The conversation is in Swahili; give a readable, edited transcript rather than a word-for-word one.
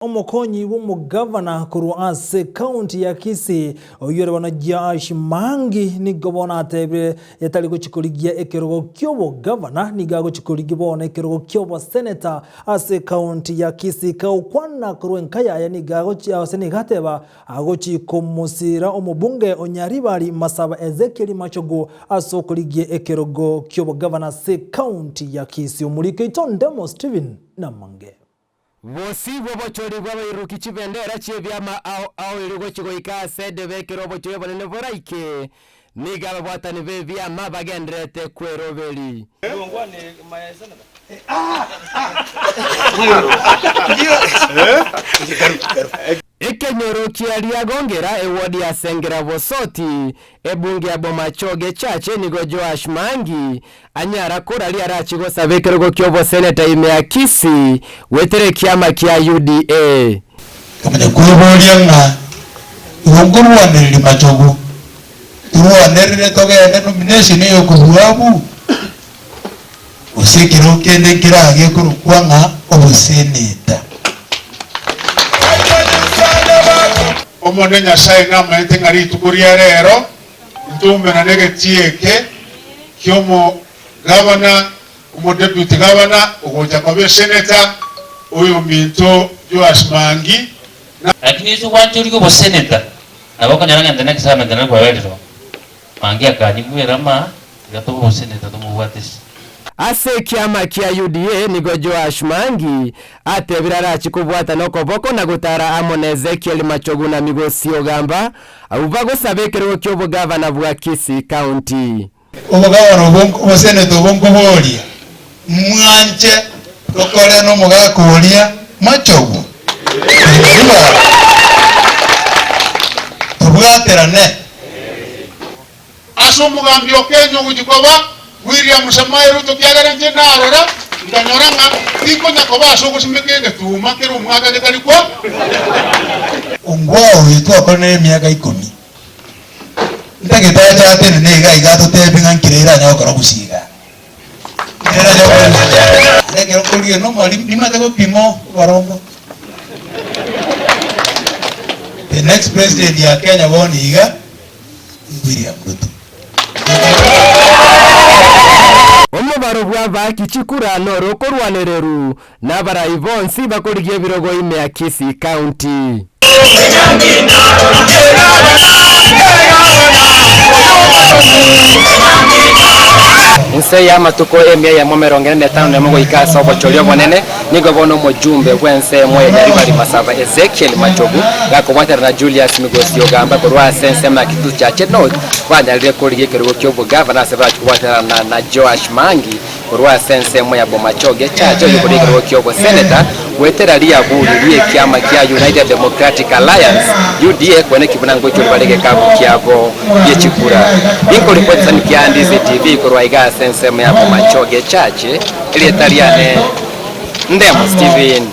Omokonyi w'umugavana kuruase county ya Kisii oyore wana Joash Mangi nigo bona atebire yatari guchikurigia ekerogo kyobo governor niga guchikurigia bona ekerogo kyobo senator ase county ya Kisii kaukwana kuruenkaya ya niga gochi senegateba agochi komusira omubunge onyaribari Masaba Ezekiel Machogo asokurigia ekerogo kyobo governor ase county ya Kisii umurike itondemo Steven Namange Vosi bochori bw'abayiruka ikibendera cy'ebyama aho irigo kigoika sede bekero bochori bonene boraike nigaba bwatani bebyama bagendrete kweroberi Ekenyoro kiaria gongera ewodi ya sengera bosoti ebunge ya bomachoge chache nigo Joash Mangi anyara korali arachigo sabekero kyobo senator ime ya Kisii wetere kiama kia UDA kamene kubolia nga ngonguru waneri machogo waneri toge ya nomination yo kuhuabu usikiro kende kirage kurukwanga obuseneta Omone Nyasaye ng'amaete ng'ari tukuria rero ntumbe na negetieke kyomo governor omo deputy governor ogocha kwa senator oyo minto Joash Mangi lakini izo wanjuri ko senator nabako nyaranga ndana kisama ndana kwa wedro Mangi akani mwirama gatobo senator tumuwatisi ase kiama kia UDA nigo Joash Mangi atebira arachikubwata nokoboko na gutara amone Ezekiel Machogo na migosi ogamba abubago sabekero kyobo governor bwa Kisii county obugavana obwo senator obongobolia mwanje lokole no mugakolia Machogo tubwaterane aso mugambi okenyo gujikoba William Samairo to kiagara njenarora ndanyoranga tiko nyakoba so gusimekenge tuma kero mwaka gekali kwa ongwao yitu akone miaka 10 ndageta chate ne ga igato tebinga nkirira nya okora gusiga era yo ndege okulie no mali nimate ko pimo warongo the next president ya Kenya woniga William Ruto omubaro bwa kichikura noro korwanereru nabara ivonsi bakorigie birogo ime ya Kisii county Nse ya matuko emia ya momerongene metano ne mogo ikasa obochorio bonene nigo bono mojumbe bwense moye nyaribari Masaba Ezekiel Machogo gakobwatera na Julius Migosi ogamba korwa sense ma kitu chache no banyalire korigie kerugo kyobo governor sebra kubwatera na Joash Mangi korwa sense moya bomachoge chache yobori kerugo kyobo senator wetera lia buri lie kiama kia United Democratic Alliance UDA kwene kibunango cyo balege kabu kiabo yechikura inko ripoti ni kia Ndizi TV korwa iga sense moya bomachoge chache ile taliane Ndemo Steven